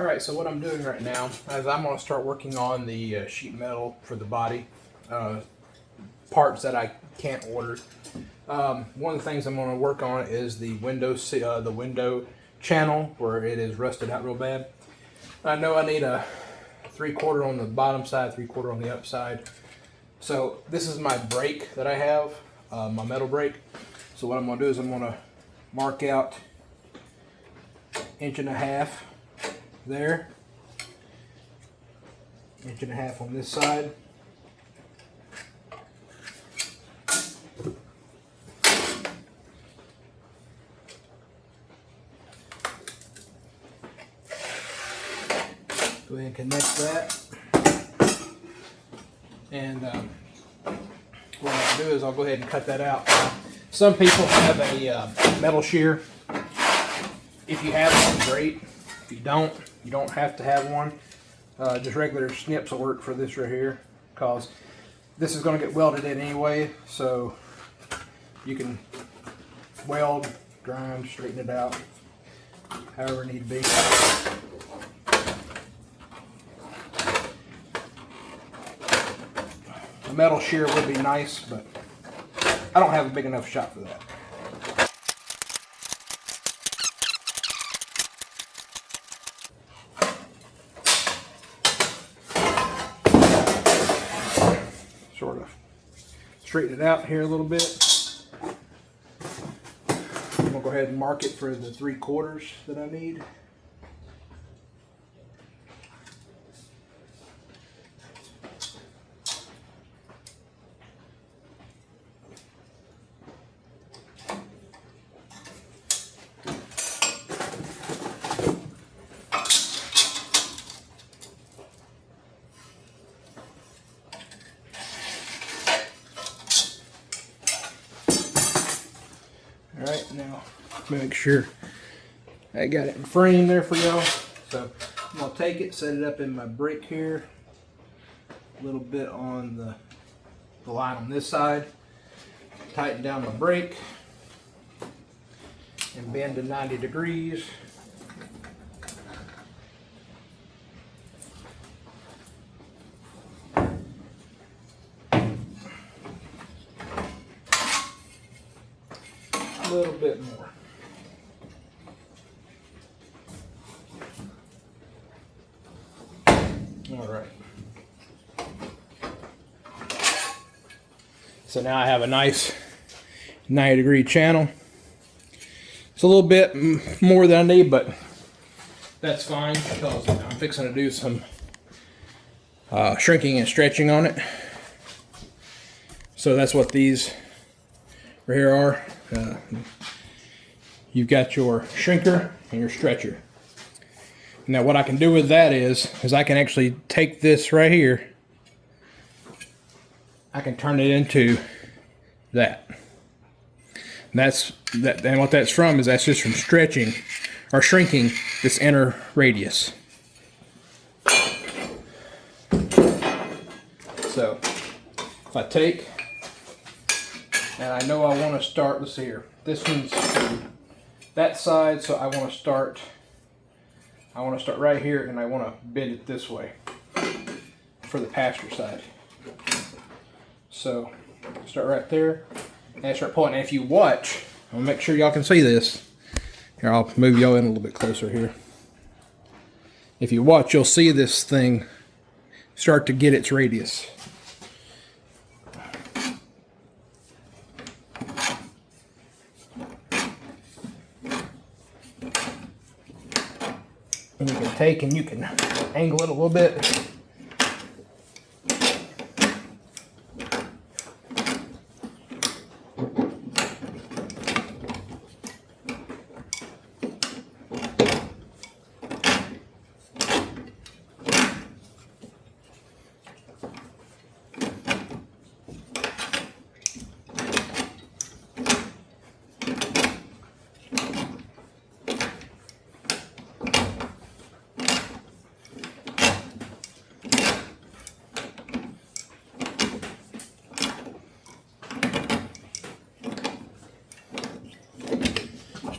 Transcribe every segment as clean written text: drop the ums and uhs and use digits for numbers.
Alright, so what I'm doing right now is I'm going to start working on the sheet metal for the body, parts that I can't order. One of the things I'm going to work on is the window channel where it is rusted out real bad. I know I need a 3/4 on the bottom side, 3/4 on the upside. So this is my brake that I have, my metal brake. So what I'm going to do is I'm going to mark out 1.5 inches there, 1.5 inches on this side. Go ahead and connect that. And what I'll do is I'll go ahead and cut that out. Some people have a metal shear. If you have one, great. If you don't have to have one. Just regular snips will work for this right here, because this is going to get welded in anyway, so you can weld, grind, straighten it out, however it need to be. A metal shear would be nice, but I don't have a big enough shop for that. Sort of straighten it out here a little bit. I'm gonna go ahead and mark it for the 3/4 that I need. Alright, now make sure I got it in frame there for y'all. So I'm going to take it, set it up in my brake here, a little bit on the line on this side, tighten down my brake, and bend to 90 degrees. A little bit more. All right. So now I have a nice 90-degree channel. It's a little bit more than I need, but that's fine because I'm fixing to do some shrinking and stretching on it. So that's what these right here are. You've got your shrinker and your stretcher. Now what I can do with that is I can actually take this right here, I can turn it into that. And what that's from is that's just from stretching or shrinking this inner radius. So if I take, and I know I want to start, let's see here, this one's that side, so I want to start right here, and I want to bend it this way for the passenger side. So start right there and start pulling. And if you watch, I'll make sure y'all can see this. Here, I'll move y'all in a little bit closer here. If you watch, you'll see this thing start to get its radius. And you can take and you can angle it a little bit.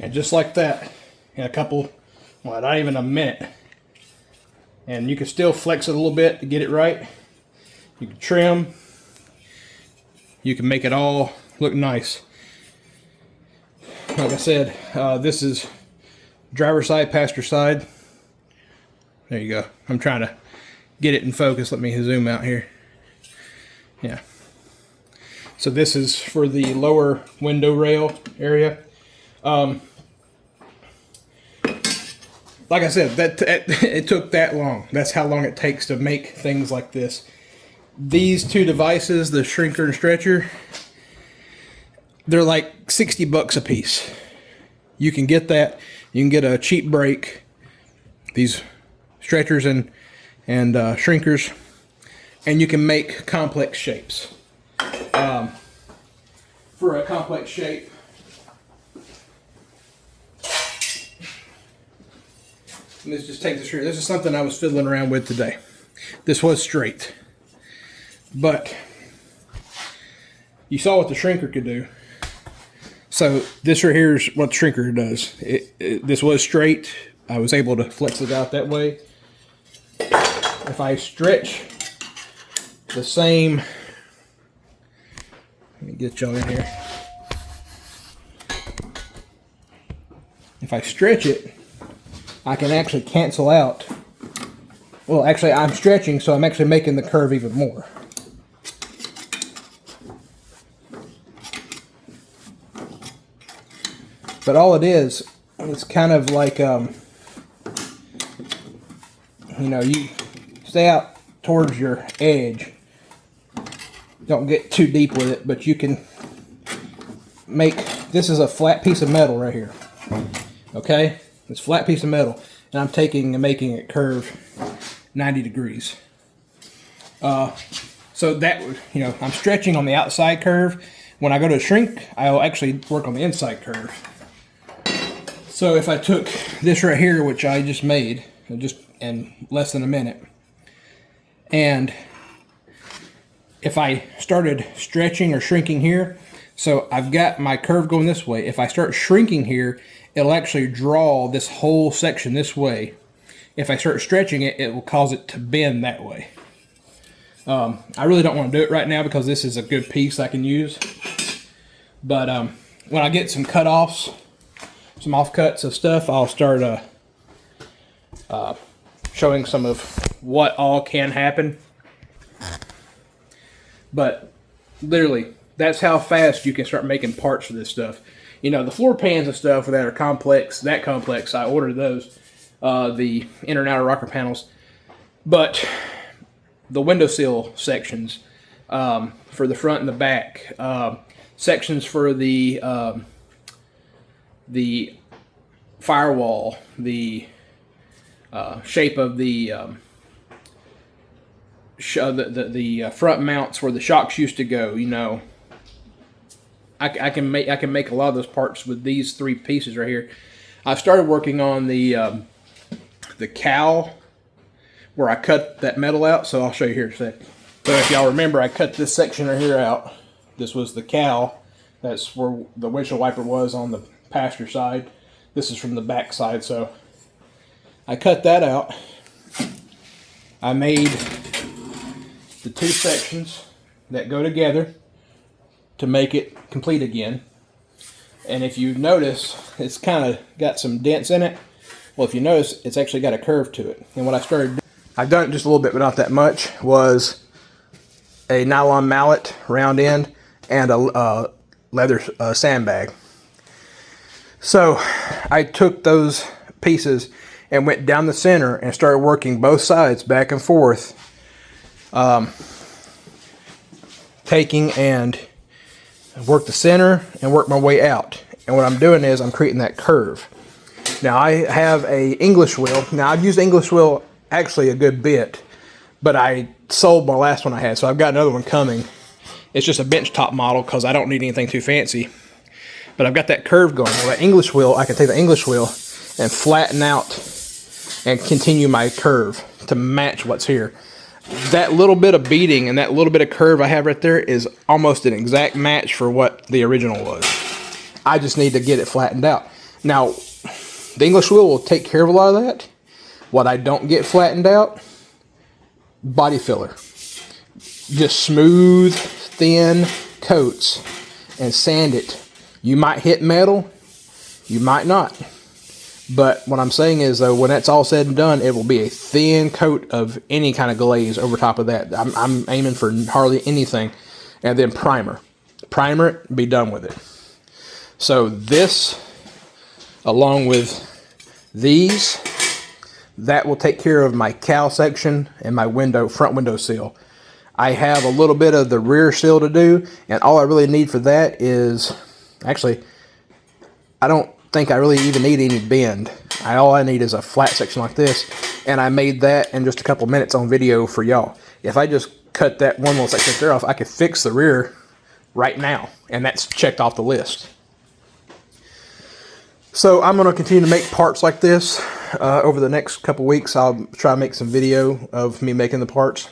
And just like that, in a couple, well, not even a minute, And you can still flex it a little bit to get it right. You can trim. You can make it all look nice. Like I said, this is driver's side, passenger side. There you go. I'm trying to get it in focus. Let me zoom out here. Yeah. So this is for the lower window rail area. Like I said, it took that long. That's how long it takes to make things like this. These two devices, the shrinker and stretcher, they're like 60 bucks a piece. You can get that. You can get a cheap break. These stretchers and shrinkers, and you can make complex shapes. For a complex shape, let's just take this here. This is something I was fiddling around with today. This was straight, but you saw what the shrinker could do. So this right here is what the shrinker does. This was straight. I was able to flex it out that way. If I stretch the same, let me get y'all in here. If I stretch it, I can actually cancel out. Well, actually, I'm stretching, so I'm actually making the curve even more. But all it is, it's kind of like, you know, you stay out towards your edge. Don't get too deep with it, but you can make, this is a flat piece of metal right here. Okay? It's a flat piece of metal. And I'm taking and making it curve 90 degrees. So that, you know, I'm stretching on the outside curve. When I go to shrink, I'll actually work on the inside curve. So if I took this right here, which I just made, just in less than a minute, and if I started stretching or shrinking here, so I've got my curve going this way. If I start shrinking here, it'll actually draw this whole section this way. If I start stretching it, it will cause it to bend that way. I really don't want to do it right now because this is a good piece I can use. But when I get some cut-offs, some offcuts of stuff, I'll start showing some of what all can happen. But literally, that's how fast you can start making parts for this stuff. You know, the floor pans and stuff that are complex, I ordered those, the inner and outer rocker panels. But the windowsill sections, for the front and the back, sections for the firewall, the shape of the front mounts where the shocks used to go, you know, I can make a lot of those parts with these three pieces right here. I've started working on the cowl where I cut that metal out, so I'll show you here in a sec. So if y'all remember, I cut this section right here out. This was the cowl. That's where the windshield wiper was on the passenger side. This is from the back side, so I cut that out. I made the two sections that go together to make it complete again. And if you notice, it's kind of got some dents in it. Well, if you notice, it's actually got a curve to it. And what I started doing, I've done it just a little bit, but not that much, was a nylon mallet, round end, and a leather sandbag. So I took those pieces and went down the center and started working both sides back and forth, taking and work the center and work my way out. And what I'm doing is I'm creating that curve. Now I have a English wheel. Now I've used English wheel actually a good bit, but I sold my last one I had, so I've got another one coming. It's just a bench top model because I don't need anything too fancy. But I've got that curve going. Well, that English wheel, I can take the English wheel and flatten out and continue my curve to match what's here. That little bit of beading and that little bit of curve I have right there is almost an exact match for what the original was. I just need to get it flattened out. Now, the English wheel will take care of a lot of that, What I don't get flattened out, body filler. Just smooth, thin coats and sand it. You might hit metal, you might not. But what I'm saying is, though, when that's all said and done, it will be a thin coat of any kind of glaze over top of that. I'm aiming for hardly anything. And then primer. Primer it, be done with it. So this, along with these, that will take care of my cowl section and my front window sill. I have a little bit of the rear sill to do, and all I really need for that is, actually, I don't think I really even need any bend. All I need is a flat section like this, and I made that in just a couple minutes on video for y'all. If I just cut that one little section there off, I could fix the rear right now, and that's checked off the list. So I'm going to continue to make parts like this over the next couple weeks. I'll try to make some video of me making the parts.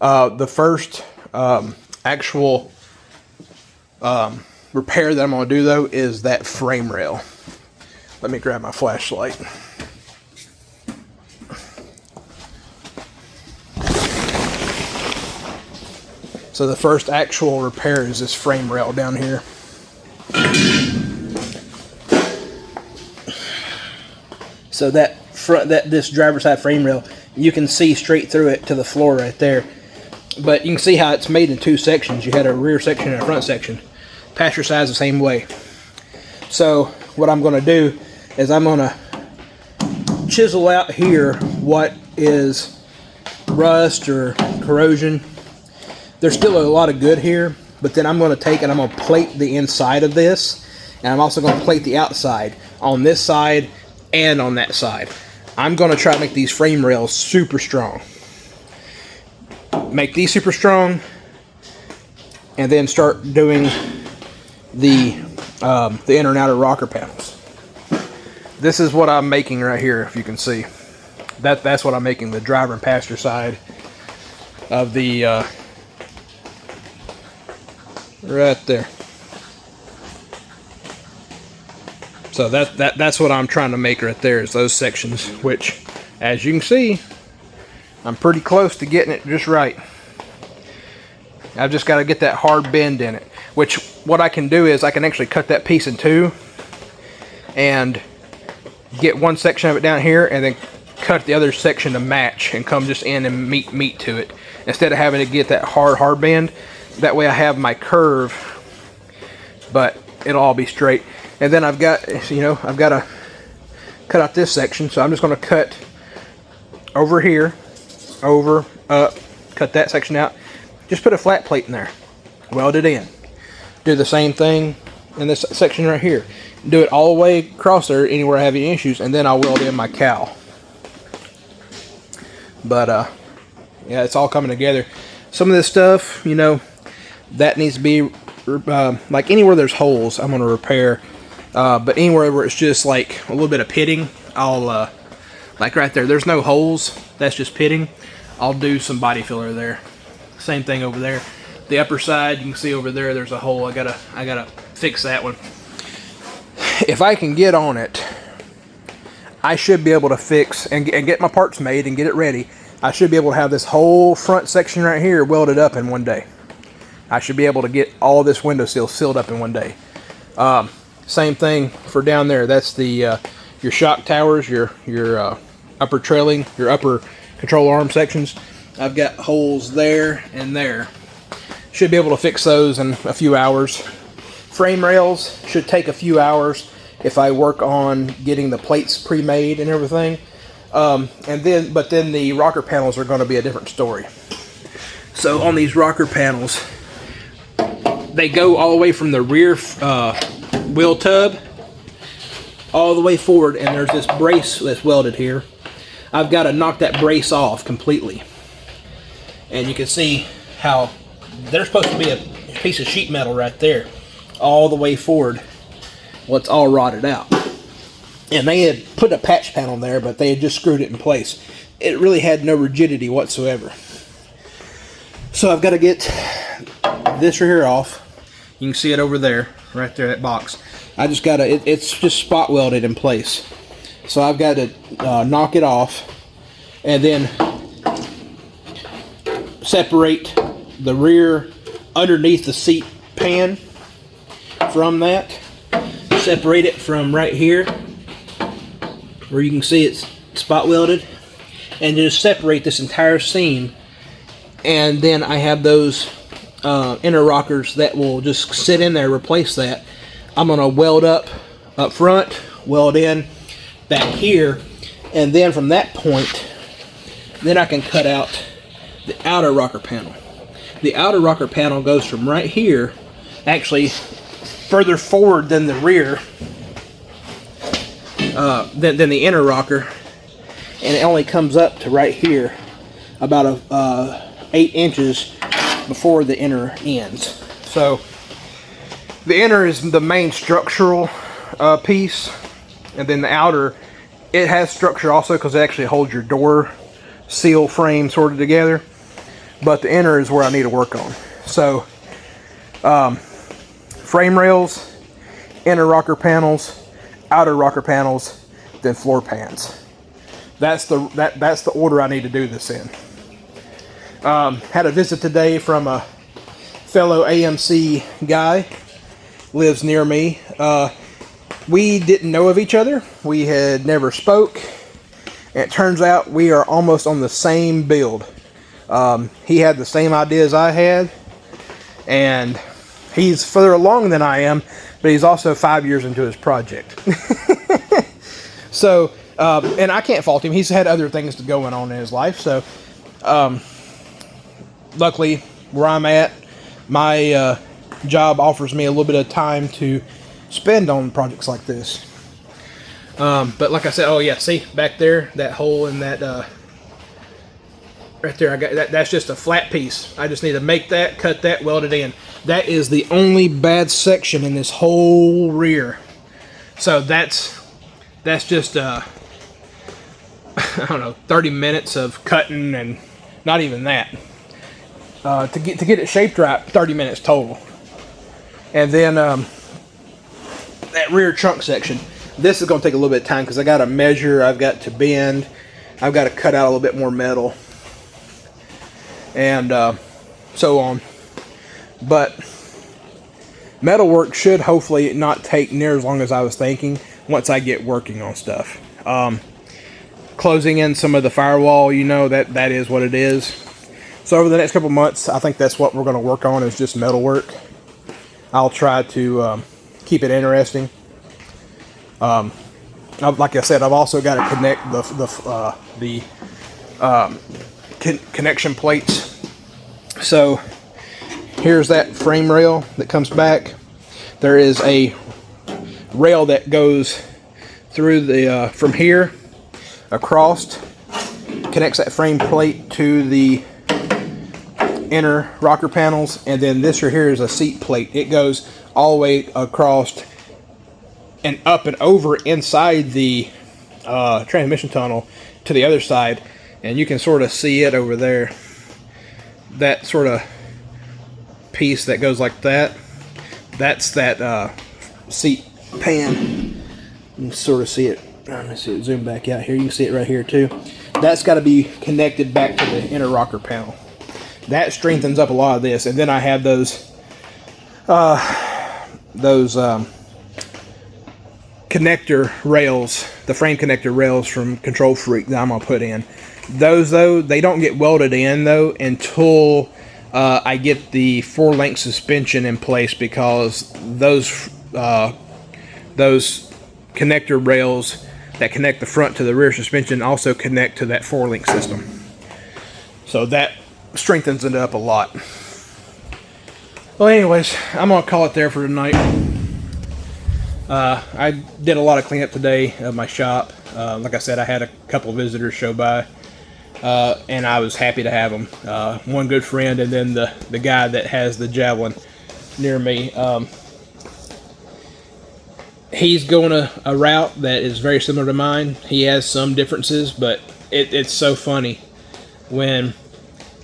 The first actual repair that I'm going to do, though, is that frame rail. Let me grab my flashlight. So the first actual repair is this frame rail down here. So this driver's side frame rail, you can see straight through it to the floor right there. But you can see how it's made in two sections. You had a rear section and a front section. Passenger side is the same way. So what I'm going to do is I'm going to chisel out here what is rust or corrosion. There's still a lot of good here, but then I'm going to take and I'm going to plate the inside of this, and I'm also going to plate the outside on this side and on that side. I'm going to try to make these frame rails super strong. Make these super strong, and then start doing the inner and outer rocker panels. This is what I'm making right here, if you can see. That's what I'm making, the driver and passenger side of the right there. So that's what I'm trying to make right there, is those sections, which, as you can see, I'm pretty close to getting it just right. I've just got to get that hard bend in it, which what I can do is I can actually cut that piece in two and get one section of it down here and then cut the other section to match and come just in and meet to it, instead of having to get that hard bend. That way I have my curve, but it'll all be straight. And then I've got to cut out this section, so I'm just going to cut over here, over, up, cut that section out. Just put a flat plate in there, weld it in. Do the same thing in this section right here. Do it all the way across there, anywhere I have any issues, and then I'll weld in my cowl. But yeah, it's all coming together. Some of this stuff, that needs to be like anywhere there's holes, I'm going to repair. But anywhere where it's just like a little bit of pitting, I'll like right there's no holes, that's just pitting. I'll do some body filler there. Same thing over there. The upper side, you can see over there's a hole. I gotta fix that one. If I can get on it, I should be able to fix and get my parts made and get it ready. I should be able to have this whole front section right here welded up in one day. I should be able to get all this window sill sealed up in one day. Same thing for down there. That's the your shock towers, your upper trailing, your upper control arm sections. I've got holes there and there. Should be able to fix those in a few hours. Frame rails should take a few hours if I work on getting the plates pre-made and everything. But then the rocker panels are going to be a different story. So on these rocker panels, they go all the way from the rear wheel tub all the way forward, and there's this brace that's welded here. I've got to knock that brace off completely. And you can see how there's supposed to be a piece of sheet metal right there all the way forward. Well, it's all rotted out. And they had put a patch panel there, but they had just screwed it in place. It really had no rigidity whatsoever. So I've got to get this right here off. You can see it over there, right there, that box. I just got to, it's just spot welded in place. So I've got to knock it off and then separate the rear underneath the seat pan from that. Separate it from right here where you can see it's spot welded, and just separate this entire seam. And then I have those inner rockers that will just sit in there, replace that. I'm going to weld up front, weld in back here, and then from that point, then I can cut out the outer rocker panel. The outer rocker panel goes from right here, actually further forward than the rear, than the inner rocker, and it only comes up to right here, about 8 inches before the inner ends. So the inner is the main structural piece, and then the outer, it has structure also because it actually holds your door seal frame sort of together, but the inner is where I need to work on. So frame rails, inner rocker panels, outer rocker panels, then floor pans. That's the order I need to do this in. Had a visit today from a fellow AMC guy, lives near me. We didn't know of each other. We had never spoke. And it turns out we are almost on the same build. He had the same ideas I had, and he's further along than I am, but he's also 5 years into his project. So, and I can't fault him. He's had other things going on in his life. So, luckily, where I'm at, my job offers me a little bit of time to spend on projects like this. But like I said, oh yeah, see back there, that hole in that right there, I got that. That's just a flat piece. I just need to make that, cut that, weld it in. That is the only bad section in this whole rear. So that's just I don't know, 30 minutes of cutting, and not even that. To get it shaped right, 30 minutes total. And then that rear trunk section, this is going to take a little bit of time because I got to measure, I've got to bend, I've got to cut out a little bit more metal, and so on. But metal work should hopefully not take near as long as I was thinking once I get working on stuff. Closing in some of the firewall, you know, that is what it is. So over the next couple months, I think that's what we're going to work on, is just metal work. I'll try to keep it interesting. Like I said, I've also got to connect the connection plates. So here's that frame rail that comes back. There is a rail that goes through the from here across, connects that frame plate to the inner rocker panels, and then this right here is a seat plate. It goes all the way across and up and over inside the transmission tunnel to the other side, and you can sort of see it over there. That sort of piece that goes like that, that's that seat pan. You can sort of see it. Let's see it, zoom back out here. You can see it right here too. That's got to be connected back to the inner rocker panel. That strengthens up a lot of this. And then I have those connector rails, the frame connector rails from Control Freak that I'm gonna put in. Those though, they don't get welded in though until I get the 4-link suspension in place, because those connector rails that connect the front to the rear suspension also connect to that 4-link system. So that strengthens it up a lot. Well, anyways, I'm gonna call it there for tonight. I did a lot of cleanup today of my shop. Like I said, I had a couple of visitors show by, and I was happy to have them. One good friend, and then the guy that has the javelin near me. He's going a route that is very similar to mine. He has some differences, but it's so funny when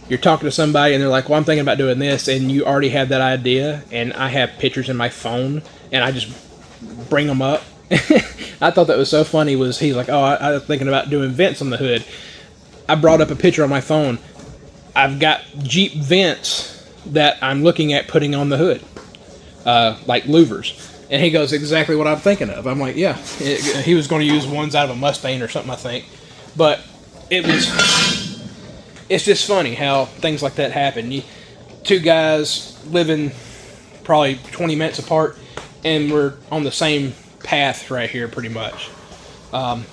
you're talking to somebody and they're like, well, I'm thinking about doing this, and you already have that idea, and I have pictures in my phone, and I just bring them up, I thought that was so funny. He's like, oh, I was thinking about doing vents on the hood. I brought up a picture on my phone. I've got Jeep vents that I'm looking at putting on the hood, like louvers. And he goes, exactly what I'm thinking of. I'm like, yeah. He was going to use ones out of a Mustang or something, I think. But it's just funny how things like that happen. Two guys living probably 20 minutes apart, and we're on the same path right here pretty much.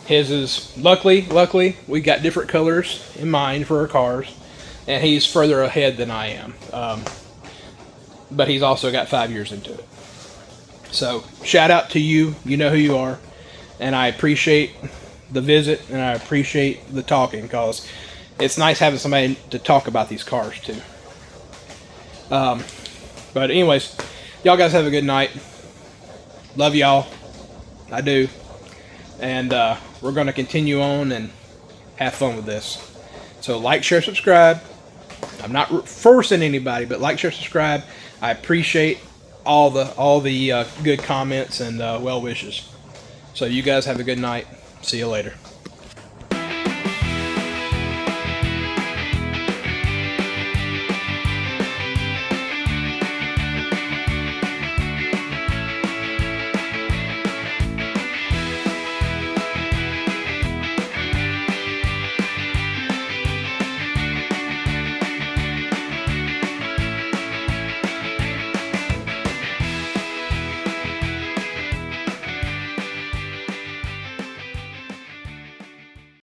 His is, luckily, we got different colors in mind for our cars, and he's further ahead than I am. But he's also got 5 years into it. So, shout out to you. You know who you are. And I appreciate the visit, and I appreciate the talking, because it's nice having somebody to talk about these cars, too. But anyways, y'all guys have a good night. Love y'all. I do. And we're going to continue on and have fun with this. So, like, share, subscribe. I'm not forcing anybody, but like, share, subscribe. I appreciate all the good comments and well wishes. So you guys have a good night. See you later.